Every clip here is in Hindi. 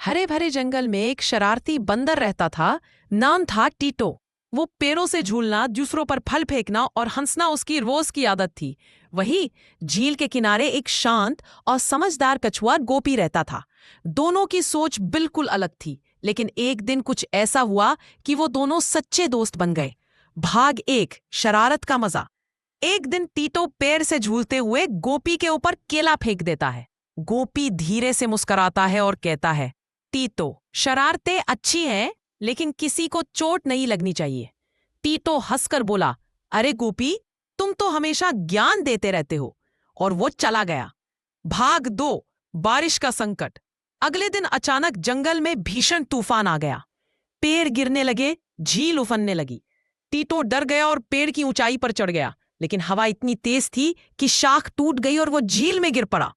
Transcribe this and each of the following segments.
हरे भरे जंगल में एक शरारती बंदर रहता था। नाम था टीटो। वो पेड़ों से झूलना, दूसरों पर फल फेंकना और हंसना उसकी रोज की आदत थी। वही झील के किनारे एक शांत और समझदार कछुआ गोपी रहता था। दोनों की सोच बिल्कुल अलग थी, लेकिन एक दिन कुछ ऐसा हुआ कि वो दोनों सच्चे दोस्त बन गए। भाग एक, शरारत का मजा। एक दिन टीटो पेड़ से झूलते हुए गोपी के ऊपर केला फेंक देता है। गोपी धीरे से मुस्कुराता है और कहता है, टीटो, शरारतें अच्छी हैं, लेकिन किसी को चोट नहीं लगनी चाहिए। टीटो हंसकर बोला, अरे गोपी, तुम तो हमेशा ज्ञान देते रहते हो। और वो चला गया। भाग दो, बारिश का संकट। अगले दिन अचानक जंगल में भीषण तूफान आ गया। पेड़ गिरने लगे, झील उफनने लगी। टीटो डर गया और पेड़ की ऊंचाई पर चढ़ गया, लेकिन हवा इतनी तेज थी कि शाख टूट गई और वो झील में गिर पड़ा।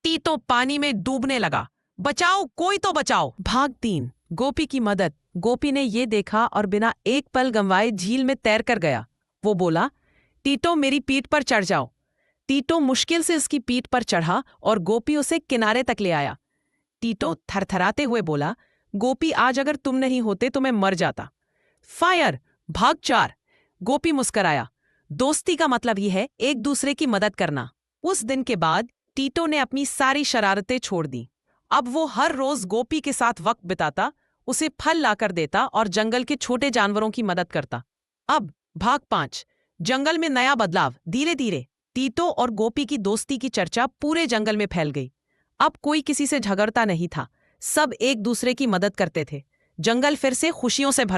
टीटो पानी में डूबने लगा। बचाओ, कोई तो बचाओ। भाग तीन, गोपी की मदद। गोपी ने ये देखा और बिना एक पल गंवाए झील में तैर कर गया। वो बोला, टीटो, मेरी पीठ पर चढ़ जाओ। टीटो मुश्किल से उसकी पीठ पर चढ़ा और गोपी उसे किनारे तक ले आया। टीटो थरथराते हुए बोला, गोपी, आज अगर तुम नहीं होते तो मैं मर जाता। फायर। भाग चार, गोपी मुस्कराया। दोस्ती का मतलब यह है एक दूसरे की मदद करना। उस दिन के बाद टीटो ने अपनी सारी शरारतें छोड़ दी। अब वो हर रोज गोपी के साथ वक्त बिताता, उसे फल लाकर देता और जंगल के छोटे जानवरों की मदद करता। अब भाग पांच, जंगल में नया बदलाव। धीरे धीरे टीटो और गोपी की दोस्ती की चर्चा पूरे जंगल में फैल गई। अब कोई किसी से झगड़ता नहीं था, सब एक दूसरे की मदद करते थे। जंगल फिर से खुशियों से भर